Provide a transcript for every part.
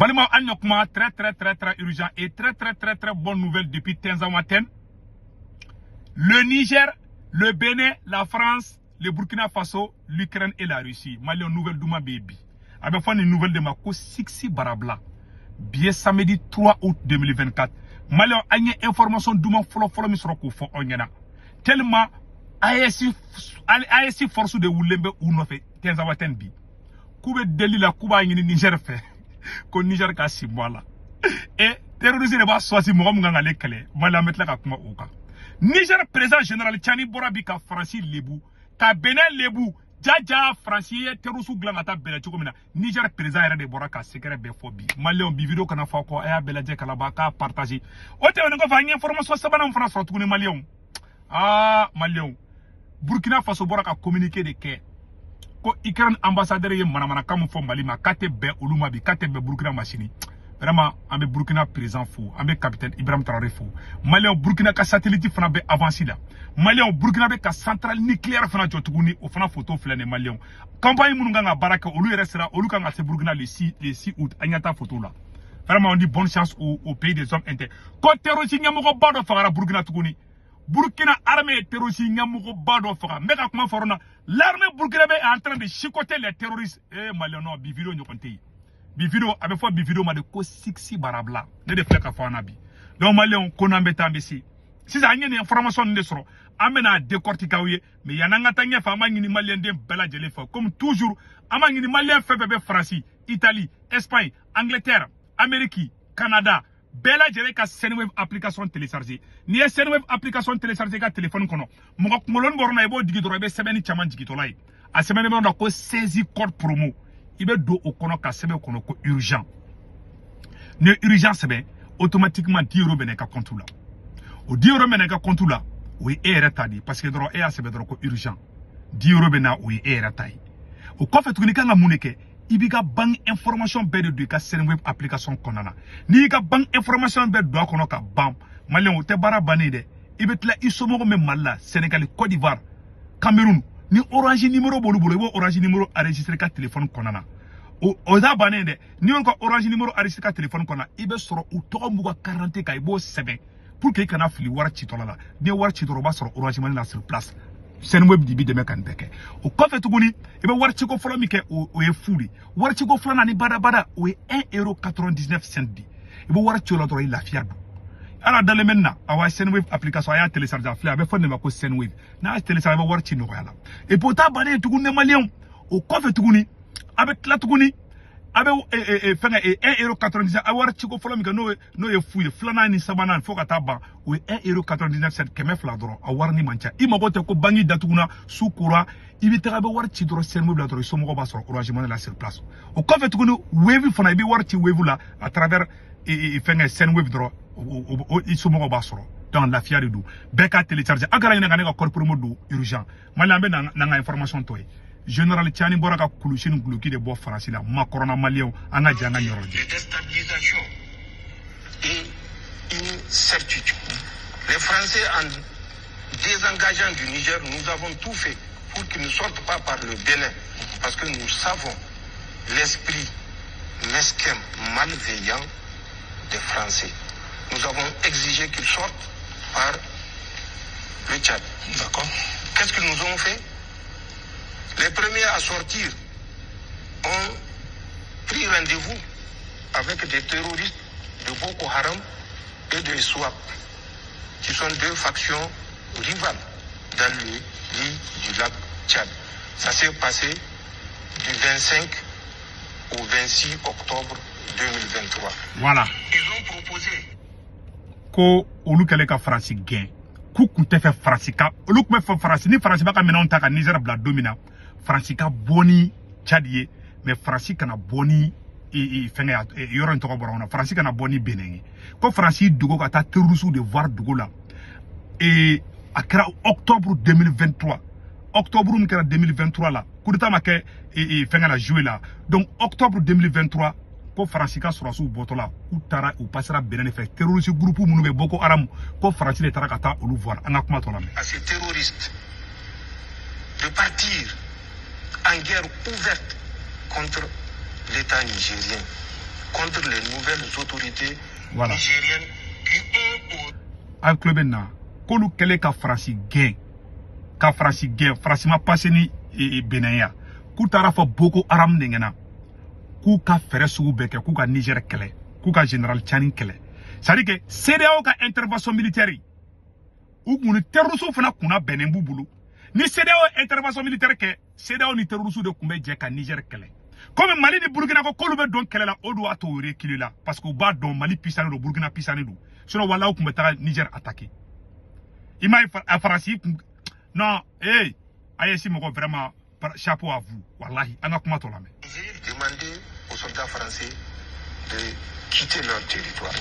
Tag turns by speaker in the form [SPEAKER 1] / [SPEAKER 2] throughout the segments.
[SPEAKER 1] Malima Anyokma, très urgent et très bonne nouvelle depuis Tenzamaten. Le Niger, le Bénin, la France, le Burkina Faso, l'Ukraine et la Russie. Malien nouvelle Douma baby. Avec une nouvelle de ma ko 6 barabla. Bien samedi 3 août 2024. Malien a une information Douma follow misroko fo onyana. Tellement ASI force de Wulembe ou no fait Tenzamaten bi. Koube deli la Kuba yini Niger fait. Ko Niger ka si mola. Et terroriste ne va choisir mo nganga lekele. Malien metla ka kuma oka. Niger président général Tchani Borabi ka Francis Lebu, ka Benin Lebu, Djaja Francis Terusu Glangata Bela Chokomina, Niger président era de Boraka secret befobi. Malien bi vidéo kana fa ko aya bela je kala ba ka partager. O te wongo fa information sabana en France tukuni Malien. Ah Malien. Burkina Faso Boraka communiqué de ke. Ko Ukraine ambassadeur ye manamana kam fo Mali ma kate be uluma bi kate be Burkina machine. Vraiment, on est Burkina présent fou, on est capitaine Ibrahim Traoré fou. Malien Burkina ka satellite fana be avancé là. Malien Burkina be ka centrale nucléaire fana jotuguni au fana photo flane Malien. Campagne mununga baraka olu restera olu kanga se Burkina le 6 août anyata photo là. Vraiment on dit bonne chance au pays des hommes inter. Ko terroriste nyamugo bado fara Burkina tuguni. Burkina armée terroriste nyamugo bado fara. Meka kuma forona l'armée burkinabé est en train de chicoter les terroristes. Eh Malien non bi vidéo nyokonte. Bivideo avec fois bivideo ma de ko 6 barabla ne de fleka fana bi donc malien ko na mbeta mbesi si ça ngene information ne soro amena décortiquer wiye mais yananga tanya fa ma ngini malien de bela jele fa comme toujours ama ngini malien fait bébé France Italie Espagne Angleterre Amérique Canada bela jele ka Senweb application télécharger ni Senweb application télécharger ka téléphone kono mo ngolon borna e bo digidoro be semeni chaman digitolay a semeni mo ko 16 code promo il be do au kono ka sebe kono ko urgent ne urgent sebe automatiquement 10 euros bene ka compte là o 10 euros bene ka compte là oui est retardé parce que dro e a sebe dro ko urgent 10 euros bena oui est retardé o ko fait ni kanga muneke ibiga bank information be de ka Senweb application konana ni ka bank information be do kono ka bam malien o te bara banide ibetla isomo me malla Sénégal Côte d'Ivoire Cameroun ni orange numéro bolu orange numéro enregistré ka téléphone konana o da banende ni on ko orange numéro enregistré ka téléphone konana ibe soro o to mbuga 40 ka ibo 7 pour que kana fili war chitola la ni war chitoro ba soro orange money la sur place Senweb dibi de mekan beke o ko fe tuguni ibe war chiko folo mi ke o e fuli war chiko folo na ni bada o e 1,99 € di ibe war cholo to la fiado ala dans le maintenant awa Senweb application aya télécharger fla be fonne ma ko Senweb na télécharger ba war ci no yala et pourtant bané tugune malien o ko fe tuguni avec la tuguni avec fenga 1,99 € awar ci ko folo mi ka no e fuye flana ni sabana fo ka taba o 1,99 € keme fla doro awar ni mancha ima ko te ko bangi datuguna sukura ibitaka be war ci doro Senweb la doro so mo ba so orange money la sur place o ko fe tuguni wevi fona bi war ci wevu la à travers fenga Senweb doro ils sont morts dans la fière du Beka télécharger agara ina ngane ka corps modu urgent malambe na information toy général Tchani Boraka Koulouchine Glouki de Bo France la ma corona malien anga janga nyoro
[SPEAKER 2] déstabilisation et une certitude. Les Français en désengageant du Niger, nous avons tout fait pour qu'ils ne sortent pas par le Bénin parce que nous savons l'esprit mesquin malveillant des Français. Nous avons exigé qu'ils sortent par le Tchad. D'accord. Qu'est-ce qu'ils nous ont fait? Les premiers à sortir ont pris rendez-vous avec des terroristes de Boko Haram et de SWAP, qui sont deux factions rivales dans le lit du lac Tchad. Ça s'est passé du 25 au 26 octobre 2023.
[SPEAKER 1] Voilà.
[SPEAKER 2] Ils ont proposé
[SPEAKER 1] ko olu kele ka France gain ku kunte fe France ka olu me fe France ni France ba ka mena on ta ka Niger bla domina France ka boni Tchadie mais France kana boni fenga yoro ntoko borona France kana boni Benin ko France dugo ka ta terrorisme de voir dugo la et akra octobre 2023 octobre 2023 là coup d'état ma ke fenga la jouer là donc octobre 2023 ko France ka sura su botola ou tara ou passera Benin fait terroriste groupe munu be Boko Haram ko France le tara kata olu voir anga kuma to la
[SPEAKER 2] à ces terroristes de partir en guerre ouverte contre l'État nigérien, contre contre les nouvelles autorités nigériennes qui ont...
[SPEAKER 1] Al club na kolu kele ka France gain. Ka France gain. France ma passé ni Benaya. Ku tara fa Boko Haram nengena. Ku ka fere sugu beke ku ka Niger kele. Ku ka général Tchani kele. C'est-à-dire que CEDEAO ka intervention militaire. Ou mun terrorisme fana kuna benembu bulu. Ni CEDEAO intervention militaire ke CEDEAO ni terrorisme de kumbe je ka Niger kele. Comme Mali ni Burkina ko kolu be don kele la o do ato reculer là parce que ba don Mali puissant do Burkina puissant do. Sinon wala kumbe ta Niger attaqué. Ima a France non ayesi moko vraiment chapeau à vous wallahi ana kuma to la mais
[SPEAKER 2] j'ai demandé aux soldats français de quitter leur territoire.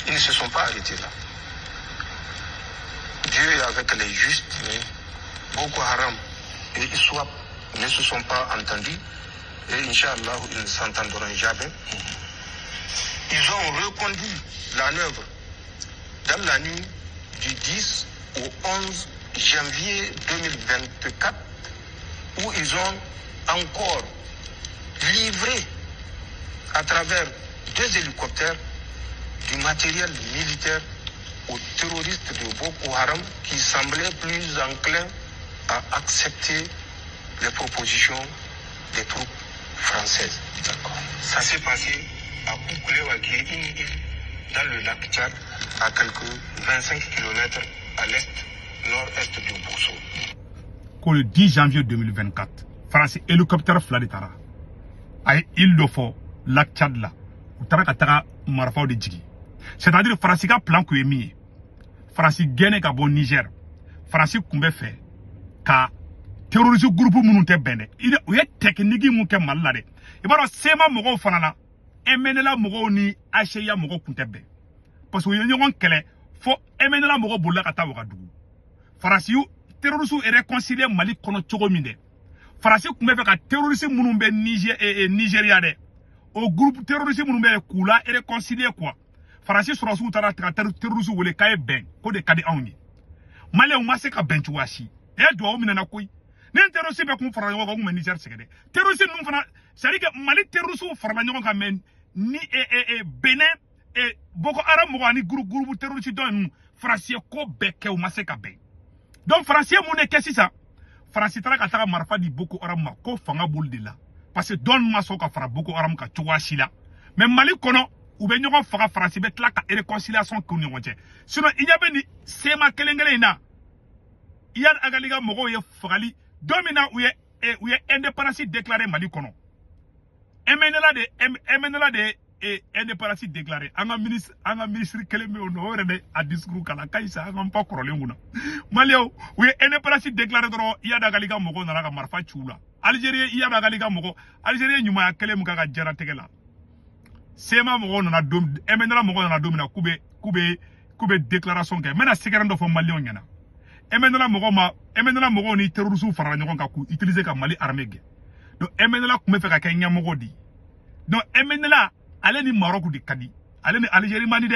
[SPEAKER 2] Ils ne se sont pas arrêtés là. Dieu est avec les justes, mais Boko Haram et ISWAP ne se sont pas entendus et Inch'Allah ils ne s'entendront jamais. Ils ont reconduit la manœuvre dans la nuit du 10 au 11 janvier 2024 où ils ont encore livré à travers 2 hélicoptères du matériel militaire aux terroristes de Boko Haram qui semblaient plus enclins à accepter les propositions des troupes françaises. Ça s'est passé à Koukoulé, qui est une île dans le lac Tchad, à quelques 25 km à l'est, nord-est de Bosso.
[SPEAKER 1] Le 10 janvier 2024, France hélicoptère Fladitara, à île de Fort, lac Tchad là, où Tarakatara Marfao de Djigi. C'est-à-dire France a plan que mis. France gagne ka bon Niger. France kumbe fait ka terroriste groupe munute bene. Il y a technique mu ke malade. E baro sema mogo fanala. Emenela mogo ni Acheya mogo kuntebe. Parce que yon kele fo emenela mogo bolla kata wakadugu. France yu terroriste est réconcilié Mali kono chogo minde. France kumbe fait ka terroriste munumbe Niger et Nigeria de. Au groupe terroriste munumbe kula est réconcilié quoi. Farasi sura su tara terrorisme wele kay ben ko de kadi awni male ma se ka ben tuwashi e do o minana koy ne terrorisme be ko fara yo ko Niger segede terrorisme num fana c'est que Mali terrorisme fara nyon ka men ni Benin et Boko Haram mo ani groupe terroriste don Farasi ko beke o ma se ka ben donc Farasi mo ne kesi ça Farasi tara ka tara marfa di Boko Haram ma ko fanga bol de la parce que don ma so ka fara Boko Haram ka tuwashi la mais Mali kono ou bien nous fera France bet la réconciliation que nous avons. Sinon il y avait ni sema kelengele na il y a agaliga mogo ye frali domina ou ye indépendance déclarée Mali kono emenela de indépendance déclarée anga ministre keleme ono rebe a discours kala kaisa anga pa korole nguna Malio ou ye indépendance déclarée dro il y a agaliga mogo na la marfa chula Algérie il y a agaliga mogo Algérie nyuma kelem ka jara tegela Sema mogo na dom emenela mogo na domina kube déclaration ke mena sekerando fo Mali onyana emenela mogo ni terrorisme fara nyon ka ku utiliser ka Mali armée ge donc emenela kume fe ka kenya mogo di donc emenela ale ni Maroc di kadi ale ni Algérie mani de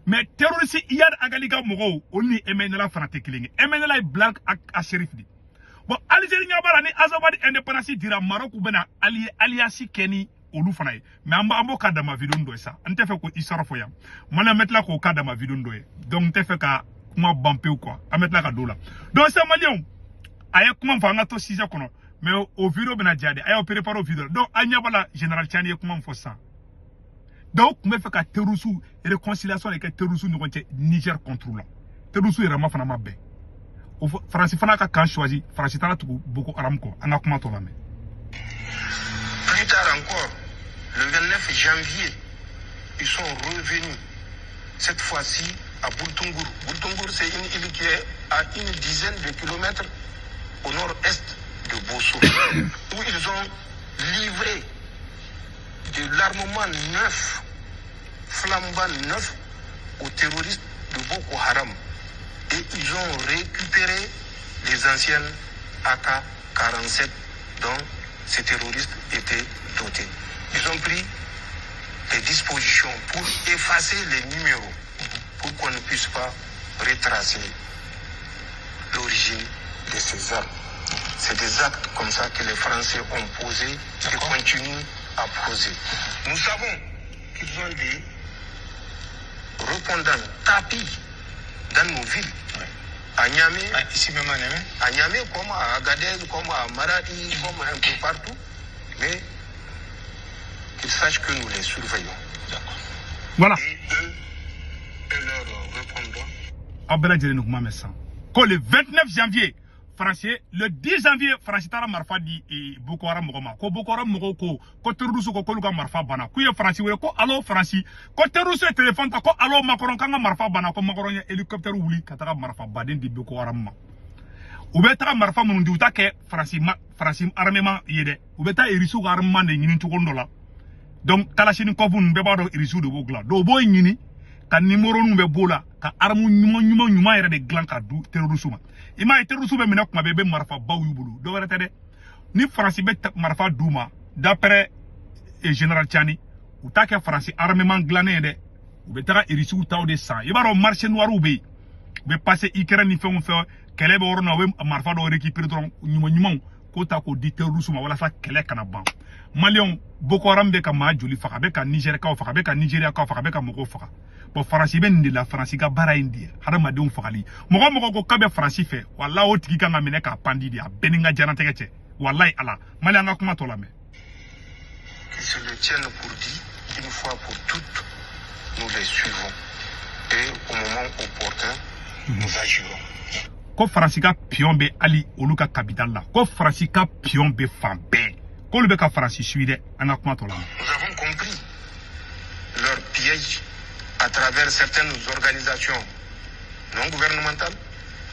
[SPEAKER 1] mais terroriste iyad agaliga mogo oni emenela fana te kilingi emenela black a shérif di bon Algérie nyabara ni azawadi indépendance dira Maroc bena alliance keni olu fana ye mais ambo ka dama vidéo ndo ça ante fe ko isara fo yam mala metla ko ka dama vidéo ndo donc te fe ka kuma bampe ou quoi ametla ka dola donc ça malien aya kuma fa ngato sija kono mais au vidéo bena jade aya préparer au vidéo donc anya bala général Tchani kuma fo ça donc me fe ka terrorisme réconciliation avec terrorisme no konte Niger contrôle terrorisme rama fana mabbe o France fana ka kan choisi France tala tuku Boko Haram ko anga kuma to la mais
[SPEAKER 2] plus tard encore, le 29 janvier, ils sont revenus, cette fois-ci à Boultungour. Boultungour, c'est une île qui est à une dizaine de kilomètres au nord-est de Bosso, où ils ont livré de l'armement neuf, flambant neuf, aux terroristes de Boko Haram. Et ils ont récupéré les anciennes AK-47 dont ces terroristes étaient dotés. Ils ont pris des dispositions pour effacer les numéros, pour qu'on ne puisse pas retracer l'origine de ces armes. C'est des actes comme ça que les Français ont posés et continuent à poser. Nous savons qu'ils ont des répondants tapis dans nos villes. Ouais. À Niamey,
[SPEAKER 3] ici même à Niamey.
[SPEAKER 2] À Niamey, comme à Agadez, comme à Maradi, comme un peu partout. Mais qu'ils sachent que nous les surveillons.
[SPEAKER 3] D'accord.
[SPEAKER 1] Voilà.
[SPEAKER 2] Et eux et leurs répondants.
[SPEAKER 1] Abela Djere Noukma Messan. Quand le 29 janvier, Français, le 10 janvier, Français Tara Marfa di Boko Haram Mogoma. Ko Boko Haram Mogoko, ko Terusu ko Koluka Marfa Bana. Kuye Français, ko allo Français. Ko Terusu téléphone ta ko allo Macron kanga Marfa Bana. Ko Macron ya hélicoptère wuli kataka Marfa Baden di Boko Haram ma. Ubeta Marfa Mundi utake Français armement yede. Ubeta Irisu armement de nyini tukondola. Donc, Kalachini Kovun Bebado Irisu de Bogla. Do boy nyini. Ka numéro nous be bola ka armu nyuma yere de glan ka du terrorisme ima terrorisme be mena kuma be marfa baw yubulu do wala tade ni France be marfa duma d'après général Tchani ou ta ke France armement glané de ou be ta irisu taw de sang ibaro marché noir ou be passer Ukraine ni fait kele be orona we marfa do récupérer don nyuma ko ta ko di terrorisme wala sa kele kana ban Malion Boko Haram be ka ma joli faka be ka Niger ka faka be ka Nigeria ka faka be ka moko faka bo France ben de la France ka bara indi harama de fakali moko ko kabe France fait walla o tigi ka ngamene ka pandi dia beninga janate kete wallahi ala Mali anga kuma tola me
[SPEAKER 2] qu'ils se le tiennent pour dit une fois pour toutes nous les suivons et au moment opportun nous agirons.
[SPEAKER 1] Ko France ka pion be ali oluka capital la ko France ka pion be fambe ko le be ka France suide anga kuma tola me.
[SPEAKER 2] Nous avons compris leur piège à travers certaines organisations non gouvernementales,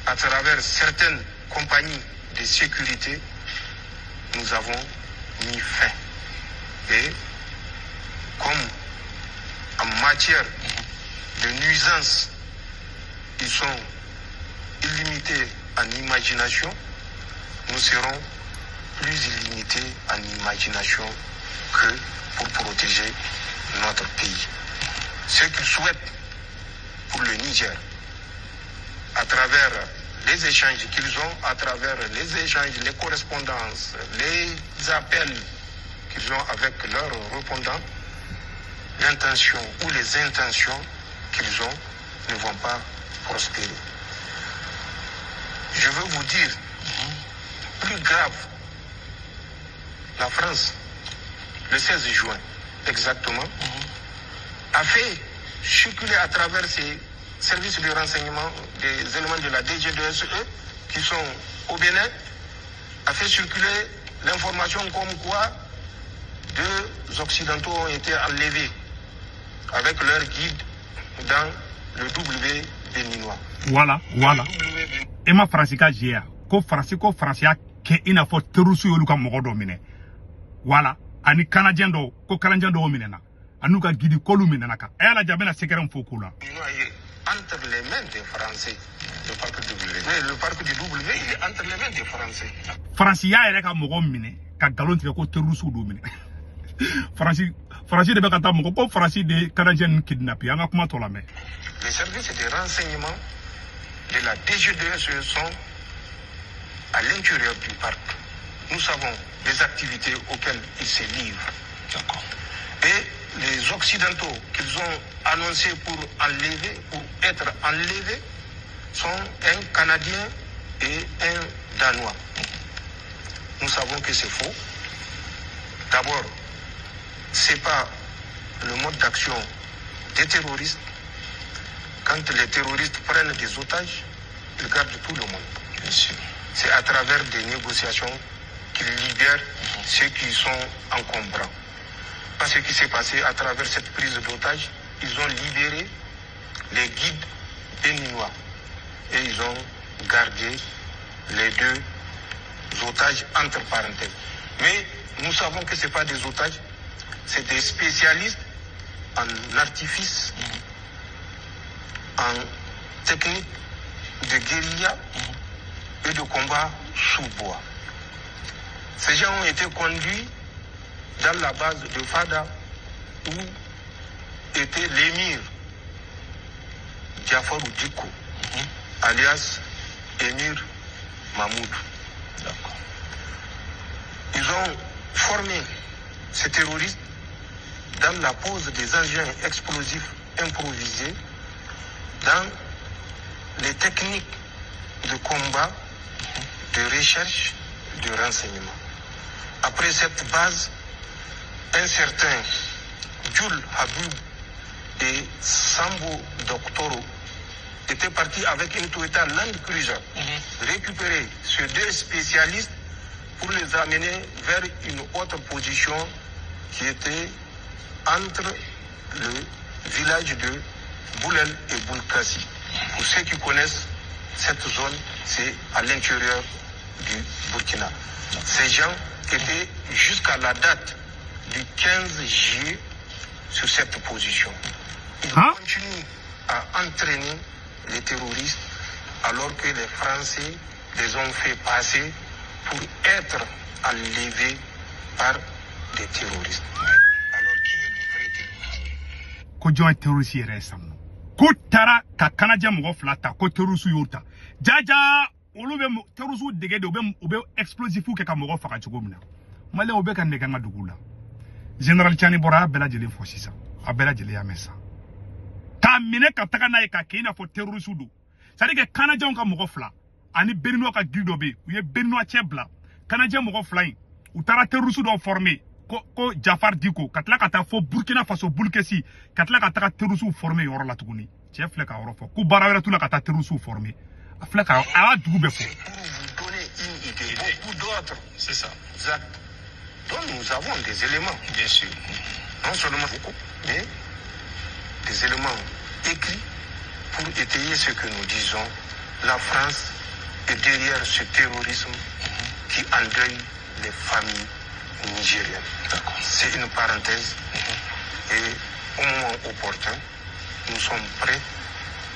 [SPEAKER 2] à travers certaines compagnies de sécurité, nous avons mis fin. Et comme en matière de nuisances, ils sont illimités en imagination, nous serons plus illimités en imagination que pour protéger notre pays. Ce qu'ils souhaitent pour le Niger, à travers les échanges qu'ils ont, à travers les échanges, les correspondances, les appels qu'ils ont avec leurs répondants, l'intention ou les intentions qu'ils ont ne vont pas prospérer. Je veux vous dire, plus grave, la France, le 16 juin exactement, a fait circuler à travers ses services de renseignement des éléments de la DG2SE qui sont au Bénin, a fait circuler l'information comme quoi 2 Occidentaux ont été enlevés avec leur guide dans le W béninois.
[SPEAKER 1] Voilà. Et ma France ka jia ko France a ke ina fo terusu yolu ka mogo do mine. Voilà, ani Canadien do ko Canadien do mine na. Anuka gidi kolu minanaka. Elle a jamais la sécurité fokula.
[SPEAKER 2] Entre les mains des Français, le parc W. Mais le parc du W, il est entre les mains des Français.
[SPEAKER 1] France ya ere ka mogo mine, ka galon tike ko terusu do mine. France de bekata mogo ko France de Canadien kidnappé anga kuma tola me.
[SPEAKER 2] Les services de renseignement de la DG2SE sont à l'intérieur du parc. Nous savons les activités auxquelles ils se livrent. D'accord. Et les Occidentaux qu'ils ont annoncés pour être enlevés, sont un Canadien et un Danois. Nous savons que c'est faux. D'abord, c'est pas le mode d'action des terroristes. Quand les terroristes prennent des otages, ils gardent tout le monde. Bien sûr. C'est à travers des négociations qu'ils libèrent ceux qui sont encombrants. Parce que ce qui s'est passé à travers cette prise d'otages, ils ont libéré les guides béninois et ils ont gardé les 2 otages entre parenthèses. Mais nous savons que ce n'est pas des otages, c'est des spécialistes en artifice, en technique de guérilla et de combat sous bois. Ces gens ont été conduits dans la base de Fada où était l'émir Diaforu Diko, alias Émir Mahmoud. Ils ont formé ces terroristes dans la pose des engins explosifs improvisés, dans les techniques de combat, de recherche, de renseignement. Après cette base, un certain Jules Habib et Sambo Doctoro étaient partis avec une Toyota Land Cruiser récupérer ces deux spécialistes pour les amener vers une autre position qui était entre le village de Boulel et Boulkassi. Pour ceux qui connaissent cette zone, c'est à l'intérieur du Burkina. Ces gens étaient jusqu'à la date du 15 juillet sur cette position. Ils continuent à entraîner les terroristes alors que les Français les ont fait passer pour être enlevés par des terroristes. Alors qui est le vrai terroriste?
[SPEAKER 1] Ko joint terroriste yere sam. Ko tara ka kanaja mo flata ko terroriste yota. Jaja olu be terroriste dege de obe explosifu ke ka mo fa ka chugomna. Male obe kan de kan dugula. General Chani Bora bela jele fo sisa. A bela jele ya mesa. Ka mine ka taka na ka kina fo terroriste do. C'est-à-dire que kanaja on ka mo fla. Ani benino ka gildo be. Uye benino chebla. Kanaja mo fla yin. Utara terroriste do formé. Ko Jafar Diko katla kata fo Burkina Faso bulkesi katla kata terroriste formé yoro la tuguni. Chef le ka yoro fo. Ku barawera tula kata terroriste formé. Afla ka ala dugu be fo.
[SPEAKER 2] Pour vous donner une idée, beaucoup d'autres, c'est ça. Exact. Donc nous avons des éléments, bien sûr. Non seulement beaucoup, mais des éléments écrits pour étayer ce que nous disons. La France est derrière ce terrorisme qui endeuille les familles nigériennes. C'est une parenthèse. Et au moment opportun, nous sommes prêts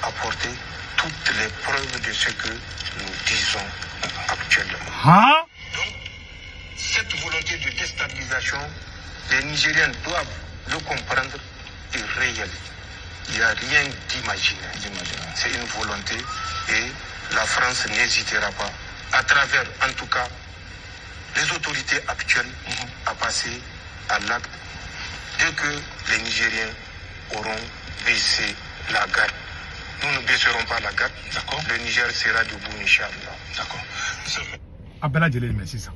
[SPEAKER 2] à porter toutes les preuves de ce que nous disons actuellement. Donc, cette volonté de déstabilisation, les Nigériens doivent le comprendre, est réelle. Il n'y a rien d'imaginaire. C'est une volonté et la France n'hésitera pas, à travers en tout cas les autorités actuelles, à passer à l'acte dès que les Nigériens auront baissé la garde. Nous ne baisserons pas la garde. Le Niger sera debout, Inch'Allah. D'accord.
[SPEAKER 1] Abela jele merci ça.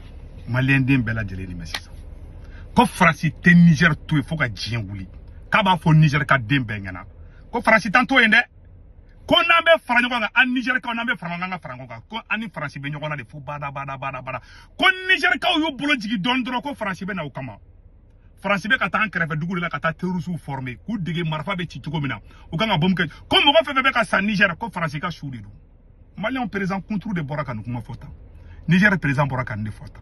[SPEAKER 1] Malien den bela jele merci ça. Ko France te Niger to e foka jien wuli. Ka ba fo Niger ka den bengana. Ko France tanto ende. Ko nambe frango nga an Niger ka nambe frango nga frango ka. Ko ani France be nyogona de fo bada. Ko Niger ka yo bolo jigi don dro ko France be na ukama. France be ka tan krefe dugul la ka ta terrorisme formé. Ku dige marfa be ci tugo mina. O ka nga bom ke. Ko mo ko fe be ka sa Niger ko France ka shuri do. Malien président contre de boraka no kuma fota. Niger président boraka ne fota.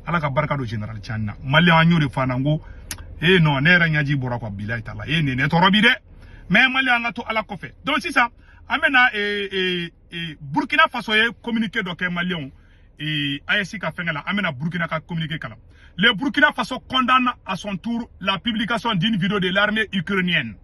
[SPEAKER 1] Ala ka barka do général Tchana. Malien anyo de fanango. Non, ne ranyaji boraka billahi taala. Ne torobi de. Mais Malien nga to ala ko fe. Donc c'est ça. Amena Burkina Faso ye communiqué donc Malien ASC ka fengala amena Burkina ka communiqué kala. Le Burkina Faso condamne à son tour la publication d'une vidéo de l'armée ukrainienne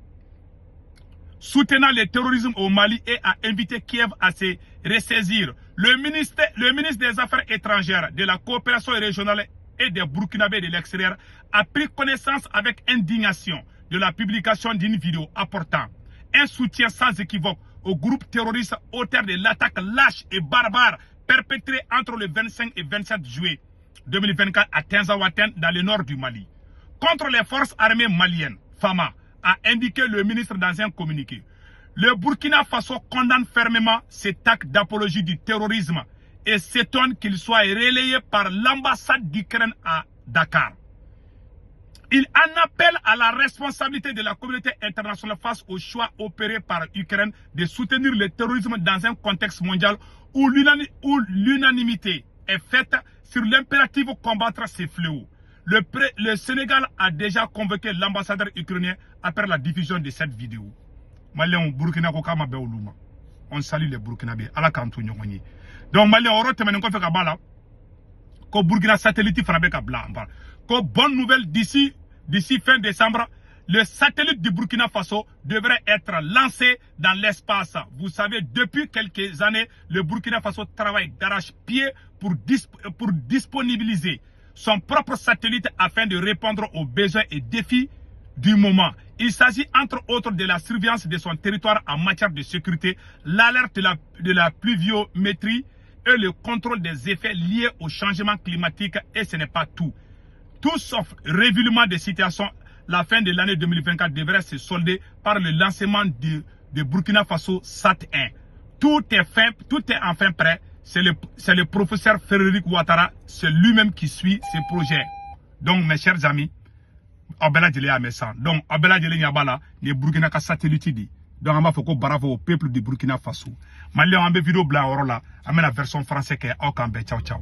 [SPEAKER 1] soutenant le terrorisme au Mali et a invité Kiev à se ressaisir. Le ministre des Affaires étrangères, de la coopération régionale et des Burkinabés de l'extérieur a pris connaissance avec indignation de la publication d'une vidéo apportant un soutien sans équivoque au groupe terroriste auteur de l'attaque lâche et barbare perpétrée entre le 25 et 27 juillet 2024 à Tinzaouaten dans le nord du Mali contre les forces armées maliennes, FAMA, a indiqué le ministre dans un communiqué. Le Burkina Faso condamne fermement cet acte d'apologie du terrorisme et s'étonne qu'il soit relayé par l'ambassade d'Ukraine à Dakar. Il en appelle à la responsabilité de la communauté internationale face au choix opéré par l'Ukraine de soutenir le terrorisme dans un contexte mondial où l'unanimité est faite sur l'impératif de combattre ces fléaux. Le Sénégal a déjà convoqué l'ambassadeur ukrainien après la diffusion de cette vidéo. Malien Burkina ko kama be oluma. On salue les Burkinabés. Ala kanto nyongoni. Donc Malien oro temene ko fe ka bala. Ko Burkina satellite frappé ka bla. Ko bonne nouvelle d'ici fin décembre, le satellite du Burkina Faso devrait être lancé dans l'espace. Vous savez, depuis quelques années, le Burkina Faso travaille d'arrache-pied pour disponibiliser son propre satellite afin de répondre aux besoins et défis du moment. Il s'agit entre autres de la surveillance de son territoire en matière de sécurité, l'alerte de la pluviométrie et le contrôle des effets liés au changement climatique. Et ce n'est pas tout. Tout sauf révélement des situations, la fin de l'année 2024 devrait se solder par le lancement de Burkina Faso SAT-1. Tout est enfin prêt. C'est le professeur Frédéric Ouattara, c'est lui-même qui suit ce projet. Donc mes chers amis, Abela Djele a mis ça. Donc Abela Djele Nyabala, les Burkina ka satellite dit. Donc on va faire bravo au peuple du Burkina Faso. Malien en vidéo blanc là, amène la version française qui est au Ciao ciao.